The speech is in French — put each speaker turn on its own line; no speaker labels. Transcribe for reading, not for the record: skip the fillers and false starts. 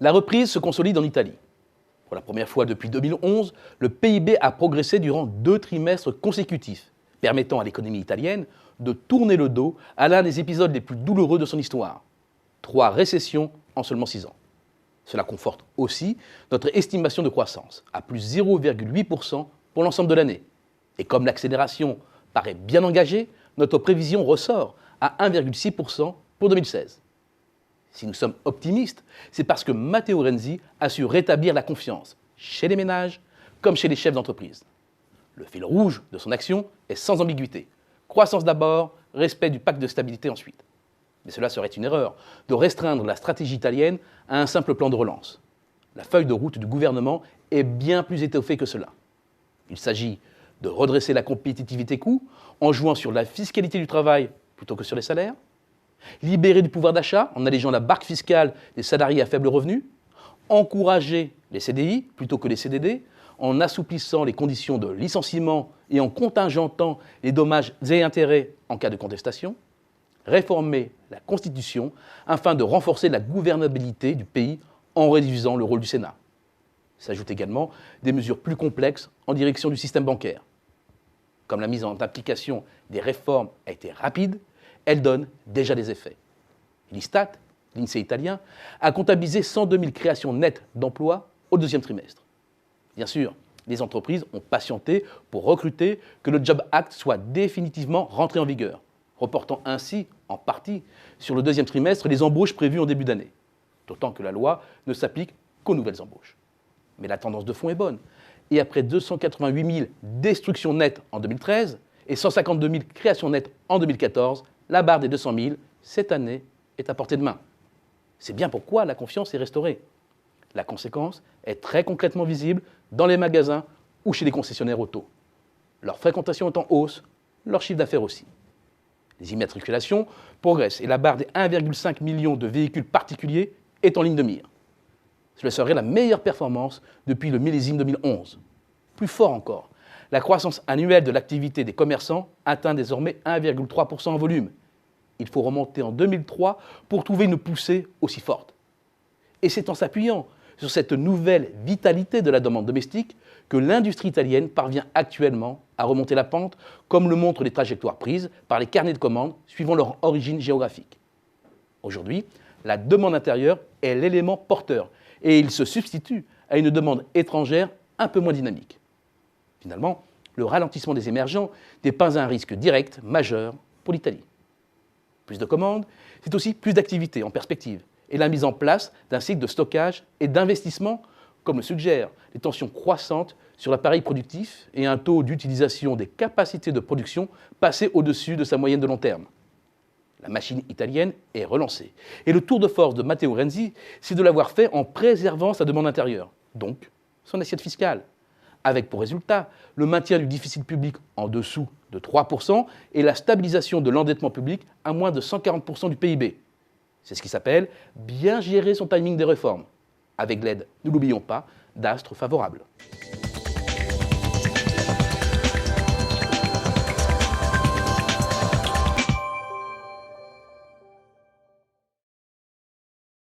La reprise se consolide en Italie. Pour la première fois depuis 2011, le PIB a progressé durant 2 trimestres consécutifs, permettant à l'économie italienne de tourner le dos à l'un des épisodes les plus douloureux de son histoire. 3 récessions en seulement 6 ans. Cela conforte aussi notre estimation de croissance, à plus 0,8% pour l'ensemble de l'année. Et comme l'accélération paraît bien engagée, notre prévision ressort à 1,6% pour 2016. Si nous sommes optimistes, c'est parce que Matteo Renzi a su rétablir la confiance chez les ménages comme chez les chefs d'entreprise. Le fil rouge de son action est sans ambiguïté. Croissance d'abord, respect du pacte de stabilité ensuite. Mais cela serait une erreur de restreindre la stratégie italienne à un simple plan de relance. La feuille de route du gouvernement est bien plus étoffée que cela. Il s'agit de redresser la compétitivité coût en jouant sur la fiscalité du travail plutôt que sur les salaires, libérer du pouvoir d'achat en allégeant la barque fiscale des salariés à faible revenu, encourager les CDI plutôt que les CDD en assouplissant les conditions de licenciement et en contingentant les dommages et intérêts en cas de contestation, réformer la Constitution afin de renforcer la gouvernabilité du pays en réduisant le rôle du Sénat. S'ajoutent également des mesures plus complexes en direction du système bancaire. Comme la mise en application des réformes a été rapide, elle donne déjà des effets. L'Istat, l'INSEE italien, a comptabilisé 102 000 créations nettes d'emplois au 2e trimestre. Bien sûr, les entreprises ont patienté pour recruter que le Job Act soit définitivement rentré en vigueur, reportant ainsi, en partie, sur le 2e trimestre les embauches prévues en début d'année. D'autant que la loi ne s'applique qu'aux nouvelles embauches. Mais la tendance de fond est bonne. Et après 288 000 destructions nettes en 2013 et 152 000 créations nettes en 2014, la barre des 200 000, cette année, est à portée de main. C'est bien pourquoi la confiance est restaurée. La conséquence est très concrètement visible dans les magasins ou chez les concessionnaires auto. Leur fréquentation est en hausse, leur chiffre d'affaires aussi. Les immatriculations progressent et la barre des 1,5 million de véhicules particuliers est en ligne de mire. Cela serait la meilleure performance depuis le millésime 2011. Plus fort encore, la croissance annuelle de l'activité des commerçants atteint désormais 1,3% en volume. Il faut remonter en 2003 pour trouver une poussée aussi forte. Et c'est en s'appuyant sur cette nouvelle vitalité de la demande domestique que l'industrie italienne parvient actuellement à remonter la pente, comme le montrent les trajectoires prises par les carnets de commandes suivant leur origine géographique. Aujourd'hui, la demande intérieure est l'élément porteur et il se substitue à une demande étrangère un peu moins dynamique. Finalement, le ralentissement des émergents dépeint un risque direct majeur pour l'Italie. Plus de commandes, c'est aussi plus d'activités en perspective et la mise en place d'un cycle de stockage et d'investissement, comme le suggèrent les tensions croissantes sur l'appareil productif et un taux d'utilisation des capacités de production passé au-dessus de sa moyenne de long terme. La machine italienne est relancée. Et le tour de force de Matteo Renzi, c'est de l'avoir fait en préservant sa demande intérieure, donc son assiette fiscale, avec pour résultat le maintien du déficit public en dessous de 3% et la stabilisation de l'endettement public à moins de 140% du PIB. C'est ce qui s'appelle bien gérer son timing des réformes, avec l'aide, ne l'oublions pas, d'astres favorables.